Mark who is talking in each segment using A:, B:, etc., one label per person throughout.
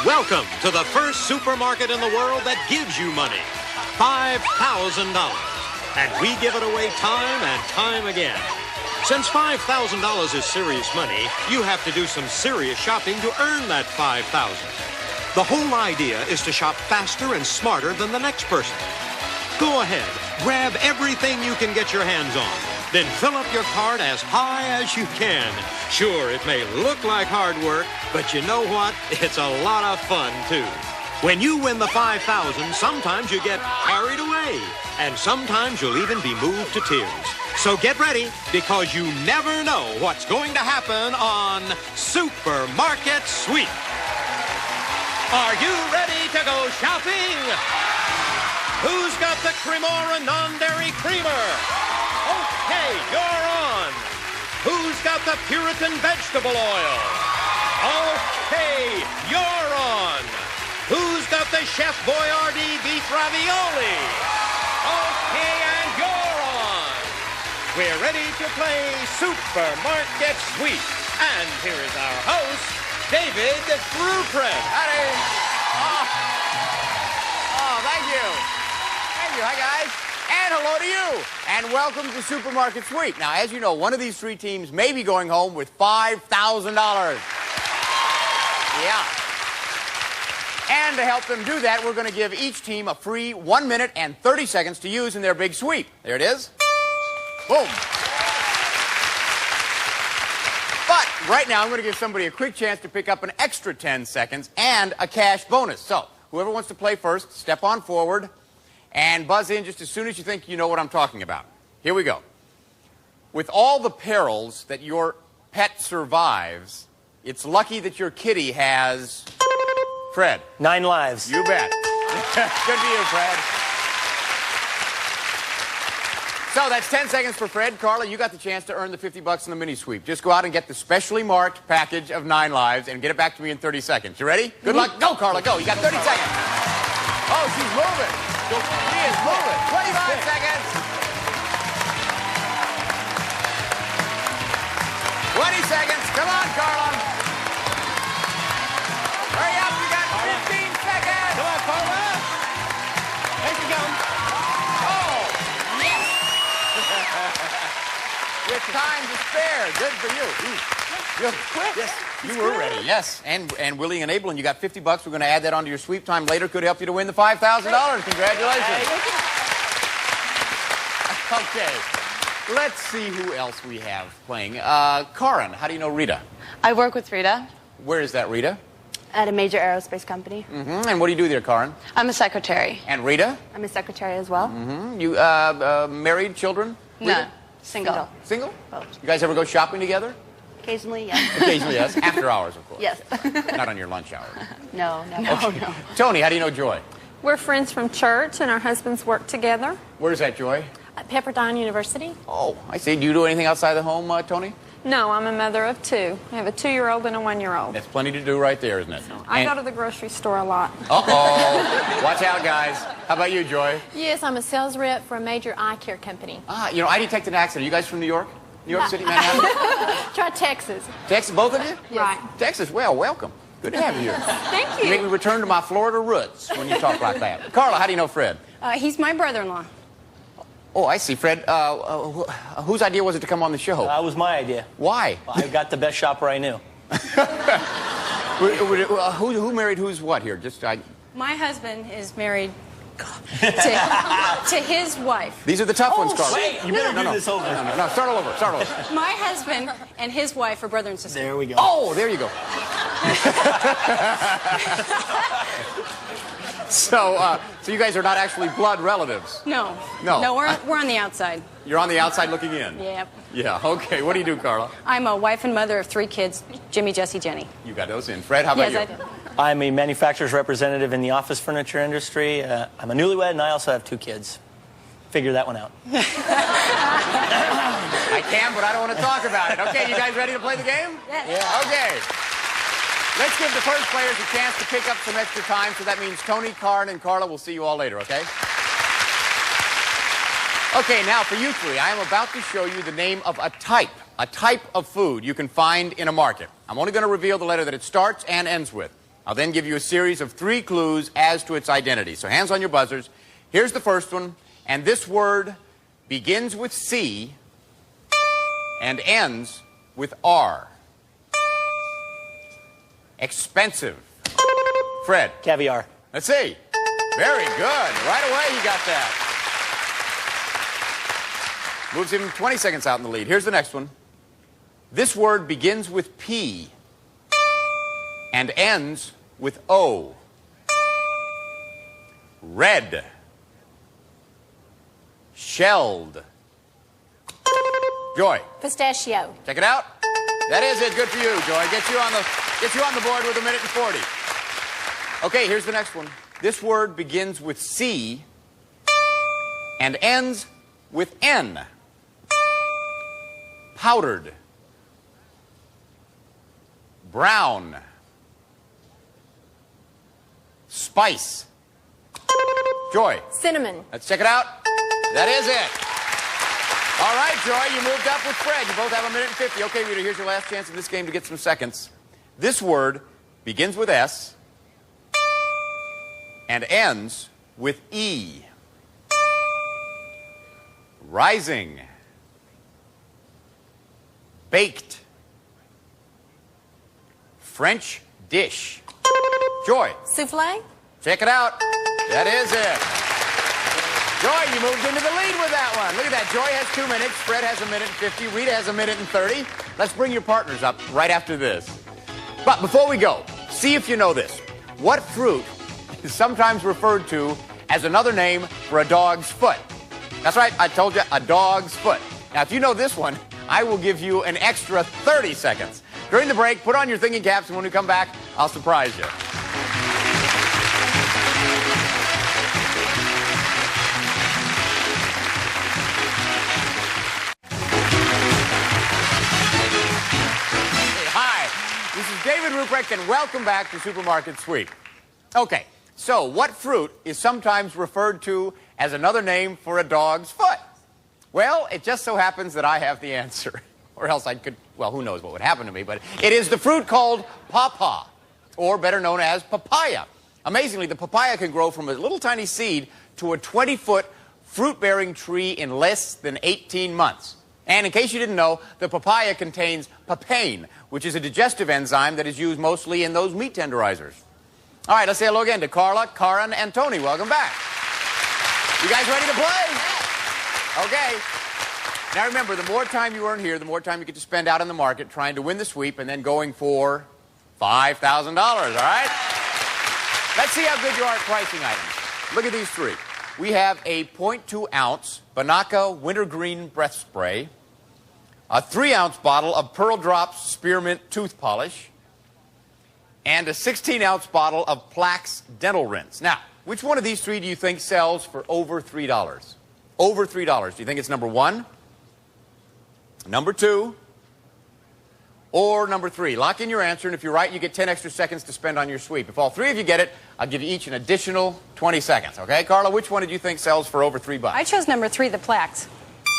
A: Welcome to the first supermarket in the world that gives you money. $5,000. And we give it away time and time again. Since $5,000 is serious money, you have to do some serious shopping to earn that $5,000. The whole idea is to shop faster and smarter than the next person. Go ahead, grab everything you can get your hands on. Then fill up your cart as high as you can. Sure, it may look like hard work, but you know what? It's a lot of fun, too. When you win the $5,000, sometimes you get carried away, and sometimes you'll even be moved to tears. So get ready, because you never know what's going to happen on Supermarket Sweep. Are you ready to go shopping? Who's got the Cremora non-dairy creamer? Okay, you're on. Who's got the Puritan vegetable oil? Okay, you're on. Who's got the Chef Boyardee beef ravioli? Okay, and you're on. We're ready to play Supermarket Sweep. And here is our host, David Ruprecht.
B: Howdy. Oh, thank you. Thank you. Hi, guys. And hello to you. And welcome to Supermarket Sweep. Now, as you know, one of these three teams may be going home with $5,000. Yeah. And to help them do that, we're going to give each team a free 1 minute and 30 seconds to use in their big sweep. There it is. Boom. But right now, I'm going to give somebody a quick chance to pick up an extra 10 seconds and a cash bonus. So, whoever wants to play first, step on forward and buzz in just as soon as you think you know what I'm talking about. Here we go. With all the perils that your pet survives, it's lucky that your kitty has... Fred.
C: 9 lives.
B: You bet. Good for you, Fred. So that's 10 seconds for Fred. Carla, you got the chance to earn the $50 in the mini sweep. Just go out and get the specially marked package of 9 lives and get it back to me in 30 seconds. You ready? Good luck. Go, Carla, go. You got 30 seconds. Oh, she's moving. She is moving. 25 seconds. 20 seconds. Come on, Carla. Hurry up. You got 15 seconds.
A: Come on, Carla. There you go.
B: Oh, yes. With time to spare. Good for you. You're quick. Yes, you were ready. Yes, and willing and able, and you got $50. We're going to add that onto your sweep time later. Could help you to win the $5,000. Congratulations. Okay. Let's see who else we have playing. Karin, how do you know Rita?
D: I work with Rita.
B: Where is that, Rita?
D: At a major aerospace company.
B: Mm-hmm. And what do you do there, Karin?
D: I'm a secretary.
B: And Rita?
D: I'm a secretary as well.
B: Mm-hmm. You married, children? Rita?
D: No, single.
B: Single?
D: Both.
B: You guys ever go shopping together?
D: Occasionally, yes.
B: Occasionally, yes. After hours, of course.
D: Yes.
B: Not on your lunch hour.
D: No.
B: Toni, how do you know Joy?
E: We're friends from church, and our husbands work together.
B: Where's that, Joy?
E: At Pepperdine University.
B: Oh, I see. Do you do anything outside the home, Toni?
E: No, I'm a mother of 2. I have a 2-year-old and a 1-year-old.
B: That's plenty to do right there, isn't it?
E: I go to the grocery store a lot.
B: Uh-oh. Watch out, guys. How about you, Joy?
F: Yes, I'm a sales rep for a major eye care company.
B: Ah, you know, I detect an accent. Are you guys from New York? New York City, Manhattan?
F: Try Texas.
B: Texas, both of you?
F: Right.
B: Texas, well, welcome. Good to have you here.
F: Thank
B: You
F: you.
B: make me return to my Florida roots when you talk like that. Carla, how do you know Fred?
F: He's my brother-in-law.
B: Oh, I see. Fred, whose idea was it to come on the show?
C: That was my idea.
B: Why?
C: I got the best shopper I knew.
B: Who married who's what here?
F: My husband is married to his wife.
B: These are the tough ones, Carla.
C: Wait, you better do this over.
B: No, start all over.
F: My husband and his wife are brother and sister.
C: There we go.
B: Oh, there you go. So you guys are not actually blood relatives?
F: No.
B: No.
F: We're on the outside.
B: You're on the outside looking in?
F: Yep.
B: Yeah, okay. What do you do, Carla?
F: I'm a wife and mother of 3 kids, Jimmy, Jesse, Jenny.
B: You got those in. Fred, how about
F: Yes,
B: you?
F: I do.
C: I'm a manufacturer's representative in the office furniture industry. I'm a newlywed, and I also have 2 kids. Figure that one out.
B: I can, but I don't want to talk about it. Okay, you guys ready to play the game?
F: Yes.
B: Yeah. Okay. Let's give the first players a chance to pick up some extra time, so that means Toni, Karin, and Carla will see you all later, okay? Okay, now for you 3, I am about to show you the name of a type of food you can find in a market. I'm only going to reveal the letter that it starts and ends with. I'll then give you a series of 3 clues as to its identity. So hands on your buzzers. Here's the first one, and this word begins with C and ends with R. Expensive. Fred.
C: Caviar.
B: Let's see. Very good. Right away you got that. Moves him 20 seconds out in the lead. Here's the next one. This word begins with P and ends with O. Red. Shelled. Joy.
F: Pistachio.
B: Check it out. That is it. Good for you, Joy. Get you on the board with 1:40. Okay, here's the next one. This word begins with C and ends with N. Powdered. Brown. Spice. Joy.
F: Cinnamon.
B: Let's check it out. That is it. All right, Joy, you moved up with Fred. You both have 1:50. Okay, Rita, here's your last chance in this game to get some seconds. This word begins with S and ends with E. Rising. Baked. French dish. Joy.
F: Souffle.
B: Check it out. That is it. Joy, you moved into the lead with that one. Look at that. Joy has 2 minutes. Fred has 1:50. Rita has 1:30. Let's bring your partners up right after this. But before we go, see if you know this. What fruit is sometimes referred to as another name for a dog's foot? That's right. I told you, a dog's foot. Now, if you know this one, I will give you an extra 30 seconds. During the break, put on your thinking caps, and when we come back, I'll surprise you. This is David Ruprecht, and welcome back to Supermarket Sweep. Okay, so what fruit is sometimes referred to as another name for a dog's foot? Well, it just so happens that I have the answer. Or else I could, well, who knows what would happen to me, but it is the fruit called pawpaw, or better known as papaya. Amazingly, the papaya can grow from a little tiny seed to a 20-foot fruit-bearing tree in less than 18 months. And in case you didn't know, the papaya contains papain, which is a digestive enzyme that is used mostly in those meat tenderizers. All right, let's say hello again to Carla, Karin, and Toni. Welcome back. You guys ready to play? Okay. Now remember, the more time you earn here, the more time you get to spend out in the market trying to win the sweep and then going for $5,000, all right? Let's see how good you are at pricing items. Look at these 3. We have a 0.2-ounce Banaka Wintergreen Breath Spray, a 3-ounce bottle of Pearl Drops Spearmint Tooth Polish, and a 16-ounce bottle of Plax Dental Rinse. Now, which one of these 3 do you think sells for over $3? Over $3. Do you think it's number 1, number 2, or number 3? Lock in your answer, and if you're right, you get 10 extra seconds to spend on your sweep. If all 3 of you get it, I'll give you each an additional 20 seconds, okay? Carla, which one did you think sells for over $3?
F: I chose number 3, the Plax.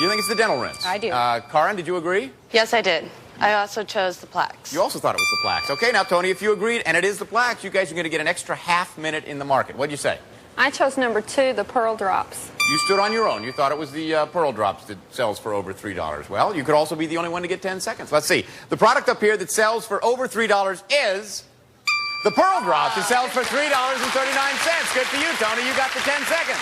B: You think it's the dental rinse?
F: I do.
B: Karin, did you agree?
D: Yes, I did. I also chose the Plax.
B: You also thought it was the Plax. Okay, now, Toni, if you agreed, and it is the Plax, you guys are going to get an extra half minute in the market. What'd you say?
E: I chose number 2, the Pearl Drops.
B: You stood on your own. You thought it was the Pearl Drops that sells for over $3. Well, you could also be the only one to get 10 seconds. Let's see. The product up here that sells for over $3 is the Pearl Drops. It sells for $3.39. Good for you, Toni. You got the 10 seconds.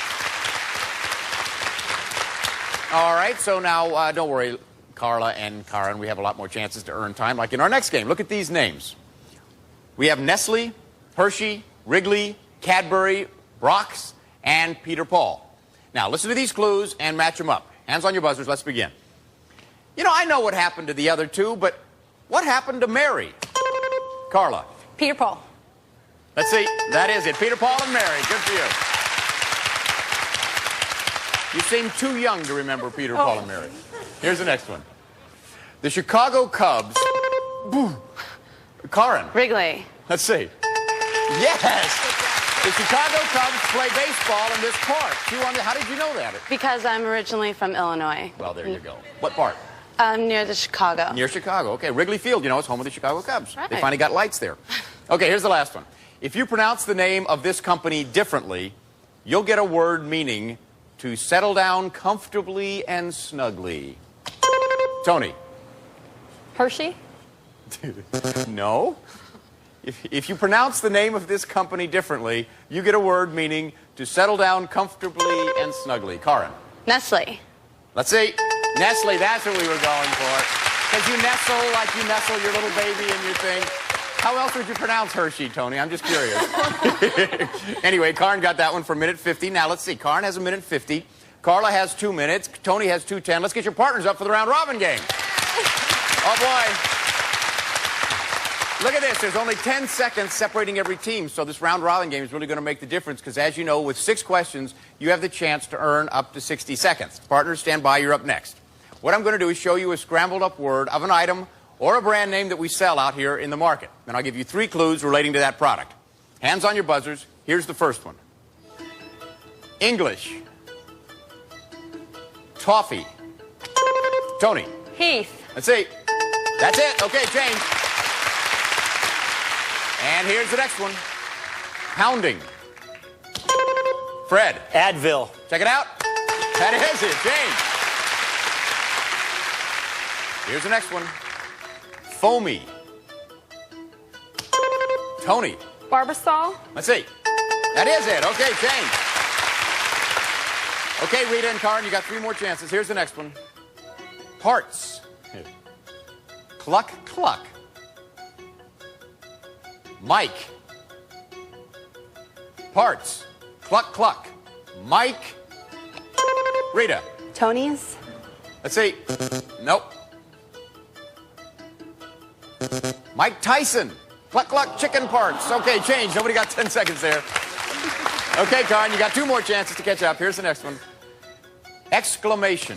B: All right, so now don't worry, Carla and Karin. We have a lot more chances to earn time, like in our next game. Look at these names. We have Nestle, Hershey, Wrigley, Cadbury, Brock's, and Peter Paul. Now, listen to these clues and match them up. Hands on your buzzers. Let's begin. You know, I know what happened to the other 2, but what happened to Mary? Carla.
F: Peter Paul.
B: Let's see. That is it. Peter Paul and Mary. Good for you. You seem too young to remember Peter, Paul, and Mary. Here's the next one. The Chicago Cubs. Karin.
D: Wrigley.
B: Let's see. Yes! The Chicago Cubs play baseball in this park. How did you know that?
D: Because I'm originally from Illinois.
B: Well, there you go. What part?
D: Near the Chicago.
B: Near Chicago. Okay, Wrigley Field, you know, it's home of the Chicago Cubs.
D: Right.
B: They finally got lights there. Okay, here's the last one. If you pronounce the name of this company differently, you'll get a word meaning to settle down comfortably and snugly. Toni.
E: Hershey?
B: No. If you pronounce the name of this company differently, you get a word meaning to settle down comfortably and snugly. Karin.
D: Nestle.
B: Let's see. Nestle, that's what we were going for. Because you nestle like you nestle your little baby in your thing. How else would you pronounce Hershey, Toni? I'm just curious. Anyway, Karin got that one for 1:50. Now, let's see. Karin has 1:50. Carla has 2 minutes. Toni has 2:10. Let's get your partners up for the round-robin game. Oh, boy. Look at this. There's only 10 seconds separating every team, so this round-robin game is really going to make the difference because, as you know, with 6 questions, you have the chance to earn up to 60 seconds. Partners, stand by. You're up next. What I'm going to do is show you a scrambled-up word of an item or a brand name that we sell out here in the market. Then I'll give you 3 clues relating to that product. Hands on your buzzers. Here's the first one. English. Toffee. Toni.
E: Heath.
B: Let's see. That's it. Okay, change. And here's the next one. Pounding. Fred.
C: Advil.
B: Check it out. That is it. Change. Here's the next one. Foamy. Toni.
E: Barbasol.
B: Let's see. That is it. Okay, change. Okay, Rita and Karin, you got 3 more chances. Here's the next one. Parts. Cluck, cluck. Mike. Parts. Cluck, cluck. Mike. Rita.
D: Tony's.
B: Let's see. Nope. Mike Tyson. Cluck, cluck, chicken parts. Okay, change. Nobody got 10 seconds there. Okay, Karin, you got 2 more chances to catch up. Here's the next one. Exclamation.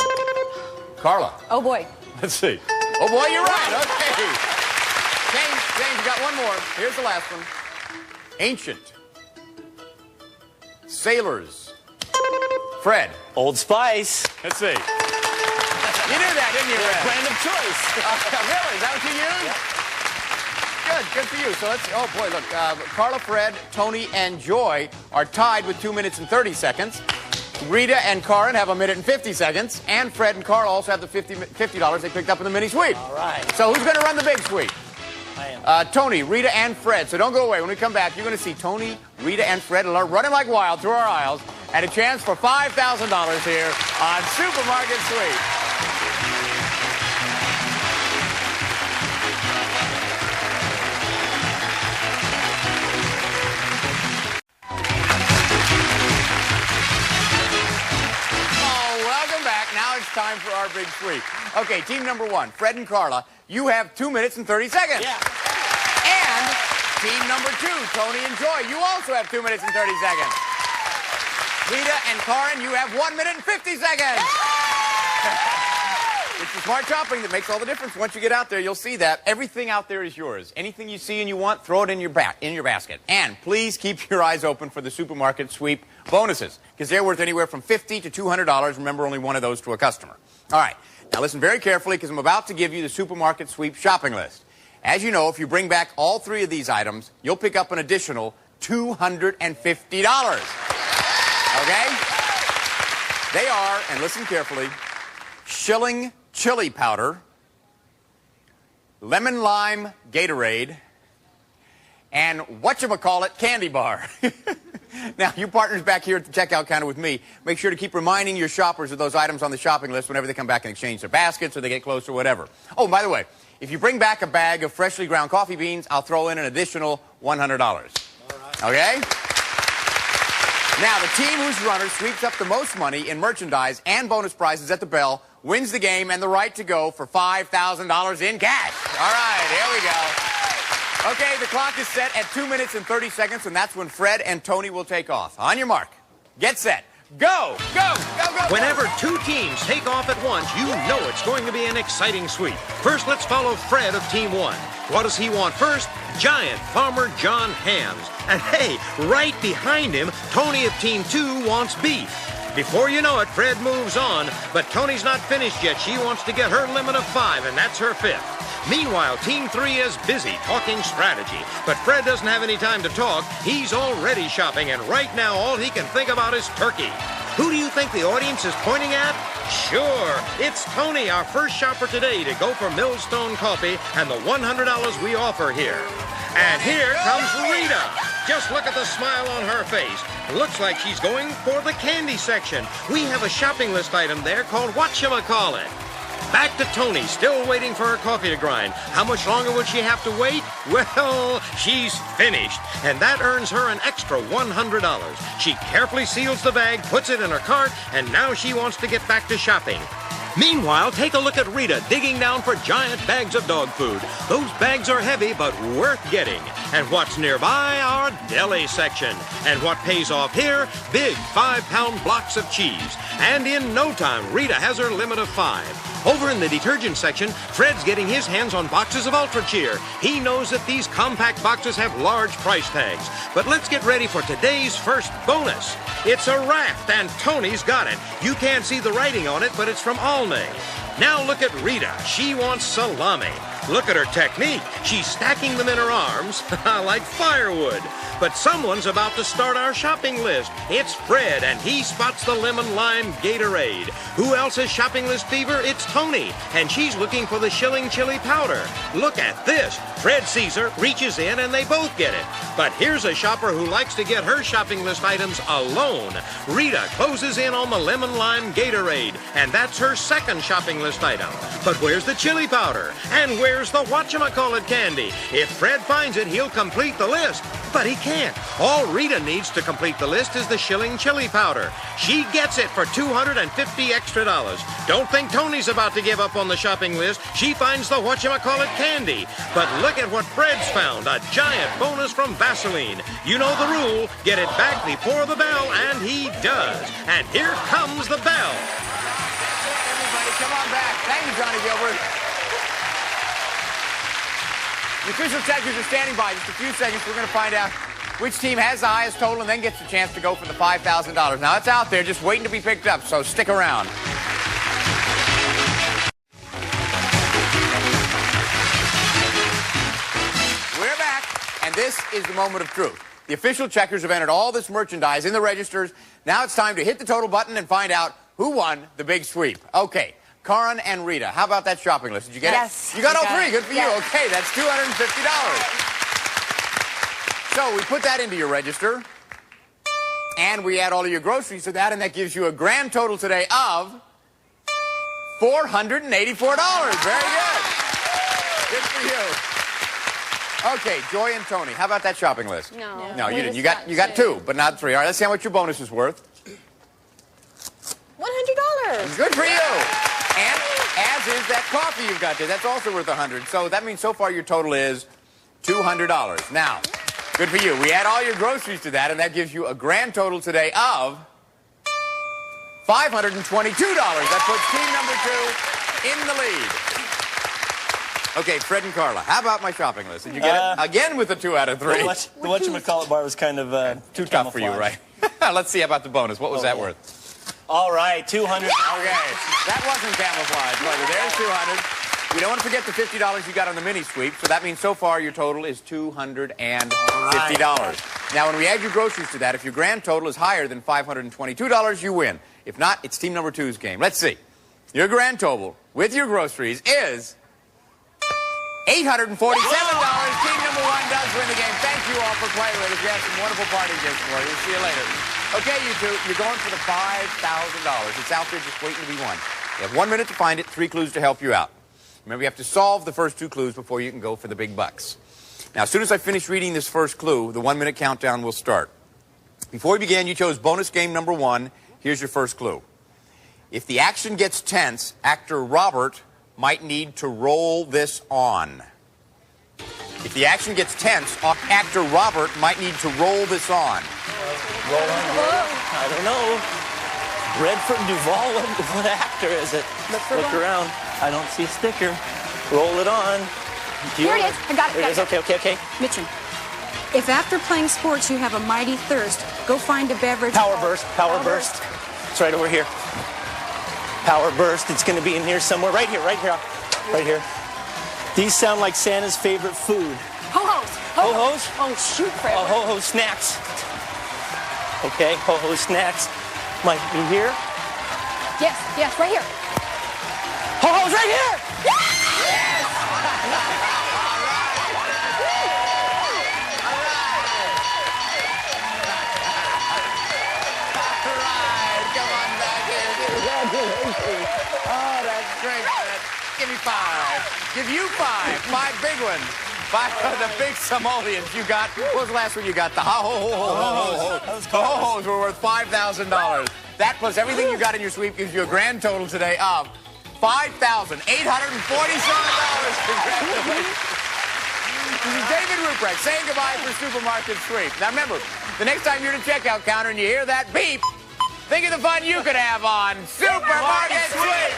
B: Carla.
F: Oh, boy.
B: Let's see. Oh, boy, you're right. Okay. Change, you got 1 more. Here's the last one. Ancient. Sailors. Fred.
C: Old Spice.
B: Let's see. You knew that, didn't you, Fred?
C: Brand of choice.
B: Really? Is that what you used?
C: Yeah.
B: Good for you. So let's, oh boy, look, Carla, Fred, Toni, and Joy are tied with 2 minutes and 30 seconds. Rita and Karin have 1:50 seconds, and Fred and Carla also have the $50 they picked up in the mini sweep.
C: All right.
B: So who's going to run the big sweep?
C: I am.
B: Toni, Rita, and Fred. So don't go away. When we come back, you're going to see Toni, Rita, and Fred running like wild through our aisles, and a chance for $5,000 here on Supermarket Sweep. Now it's time for our big sweep. Okay, team number 1, Fred and Carla, you have 2 minutes and 30 seconds.
C: Yeah.
B: And team number 2, Toni and Joy, you also have 2 minutes and 30 seconds. Rita and Karin, you have 1 minute and 50 seconds. It's the smart shopping that makes all the difference. Once you get out there, you'll see that everything out there is yours. Anything you see and you want, throw it in your basket. And please keep your eyes open for the Supermarket Sweep bonuses, because they're worth anywhere from $50 to $200. Remember, only 1 of those to a customer. All right. Now listen very carefully, because I'm about to give you the Supermarket Sweep shopping list. As you know, if you bring back all 3 of these items, you'll pick up an additional $250. Okay? They are, and listen carefully, Shilling Chili Powder, Lemon Lime Gatorade, and whatchamacallit Candy Bar. Now, you partners back here at the checkout counter with me, make sure to keep reminding your shoppers of those items on the shopping list whenever they come back and exchange their baskets or they get close or whatever. Oh, by the way, if you bring back a bag of freshly ground coffee beans, I'll throw in an additional $100. All right. Okay? Now, the team whose runner sweeps up the most money in merchandise and bonus prizes at the bell wins the game and the right to go for $5,000 in cash. All right, here we go. Okay, the clock is set at 2 minutes and 30 seconds, and that's when Fred and Toni will take off. On your mark, get set, go, go, go, go.
A: Whenever 2 teams take off at once, you know it's going to be an exciting sweep. First, let's follow Fred of Team 1. What does he want first? Giant Farmer John hams. And hey, right behind him, Toni of Team 2 wants beef. Before you know it, Fred moves on, but Toni's not finished yet. She wants to get her limit of 5, and that's her 5th. Meanwhile, Team 3 is busy talking strategy. But Fred doesn't have any time to talk. He's already shopping, and right now all he can think about is turkey. Who do you think the audience is pointing at? Sure, it's Toni, our first shopper today, to go for Millstone Coffee and the $100 we offer here. And here comes Rita. Just look at the smile on her face. Looks like she's going for the candy section. We have a shopping list item there called Whatchamacallit. Back to Toni, still waiting for her coffee to grind. How much longer would she have to wait? Well, she's finished, and that earns her an extra $100. She carefully seals the bag, puts it in her cart, and now she wants to get back to shopping. Meanwhile, take a look at Rita digging down for giant bags of dog food. Those bags are heavy, but worth getting. And what's nearby? Our deli section. And what pays off here? Big 5-pound blocks of cheese. And in no time, Rita has her limit of 5. Over in the detergent section, Fred's getting his hands on boxes of Ultra Cheer. He knows that these compact boxes have large price tags. But let's get ready for today's first bonus. It's a raft, and Toni's got it. You can't see the writing on it, but it's from Alnay. Now look at Rita. She wants salami. Look at her technique. She's stacking them in her arms like firewood. But someone's about to start our shopping list. It's Fred, and he spots the lemon lime Gatorade. Who else has shopping list fever? It's Toni, and she's looking for the shilling chili powder. Look at this. Fred sees her, reaches in, and they both get it. But here's a shopper who likes to get her shopping list items alone. Rita closes in on the lemon lime Gatorade, and that's her second shopping list item. But where's the chili powder? And where's the whatchamacallit candy? If Fred finds it, he'll complete the list. But he can't. All Rita needs to complete the list is the shilling chili powder. She gets it for $250 extra. Don't think Toni's about to give up on the shopping list. She finds the whatchamacallit candy. But look at what Fred's found, a giant bonus from Vaseline. You know the rule, get it back before the bell, and he does. And here comes the bell.
B: Everybody, come on back. Thank you, Johnny Gilbert. The official checkers are standing by. Just a few seconds, we're going to find out which team has the highest total and then gets the chance to go for the $5,000. Now, it's out there, just waiting to be picked up, so stick around. We're back, and this is the moment of truth. The official checkers have entered all this merchandise in the registers. Now it's time to hit the total button and find out who won the big sweep. Okay. Karin and Rita, how about that shopping list? Did you get
F: Yes,
B: it? You got all three.
F: it.
B: Good for you. Okay, that's $250. So we put that into your register, and we add all of your groceries to that, and that gives you a grand total today of $484. Very good. Good for you. Okay, Joy and Toni, how about that shopping list?
E: No.
B: No, you didn't. You
E: just
B: got two, but not three. All right, let's see how much your bonus is worth.
E: $100.
B: Good for you. And as is that coffee you've got there. That's also worth $100. So that means so far your total is $200. Now, good for you. We add all your groceries to that, and that gives you a grand total today of $522. That puts team number 2 in the lead. Okay, Fred and Carla, how about my shopping list? Did you get it? Again with a 2 out of 3.
C: The whatchamacallit bar was kind of
B: Too tough for you, right? Let's see about the bonus. What was that worth?
C: All right, $200.
B: Okay, that wasn't camouflage, was it? There's $200. You don't want to forget the $50 you got on the mini sweep, so that means so far your total is $250. Now, when we add your groceries to that, if your grand total is higher than $522, you win. If not, it's team number 2's game. Let's see. Your grand total with your groceries is $847. Team number 1 does win the game. Thank you all for playing with us. We have some wonderful party games for you. We'll see you later. Okay, you two, you're going for the $5,000. It's out there just waiting to be won. You have 1 minute to find it, 3 clues to help you out. Remember, you have to solve the first 2 clues before you can go for the big bucks. Now, as soon as I finish reading this first clue, the 1-minute countdown will start. Before we begin, you chose bonus game number 1. Here's your first clue. If the action gets tense, actor Robert might need to roll this on. If the action gets tense, actor Robert might need to roll this on.
C: Roll on. I don't know. Redford Duvall, what actor is it? Look around. I don't see a sticker. Roll it on.
F: Here it is. I got it.
C: Here it is. Okay.
F: Mitchum, if after playing sports you have a mighty thirst, go find a beverage.
C: Power burst. It's right over here. Power burst. It's going to be in here somewhere. Right here. These sound like Santa's favorite food.
F: Ho-hos.
C: Ho-hos?
F: Oh, shoot, Fred.
C: Oh, ho-ho snacks. Okay, ho-ho snacks. Might be here.
F: Yes, yes, right here.
C: Ho-ho's right here!
B: Come on back here. Oh, that's great. Give me 5. Give you 5. 5 big ones. 5 of the big simoleons you got. What was the last one you got? The ho-ho-ho-ho-ho-ho-ho. The ho-hos were worth $5,000. That plus everything you got in your sweep gives you a grand total today of $5,847. Congratulations. This is David Ruprecht saying goodbye for Supermarket Sweep. Now remember, the next time you're at a checkout counter and you hear that beep, think of the fun you could have on Supermarket Sweep.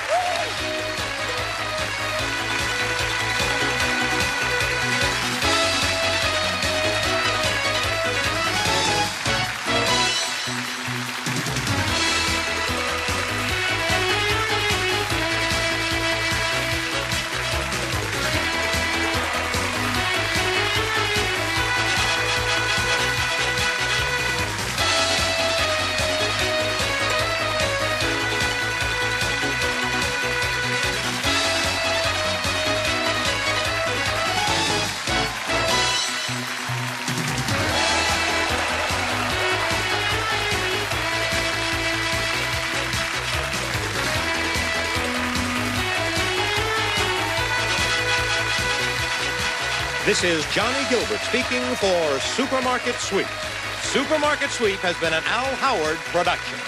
A: This is Johnny Gilbert speaking for Supermarket Sweep. Supermarket Sweep has been an Al Howard production.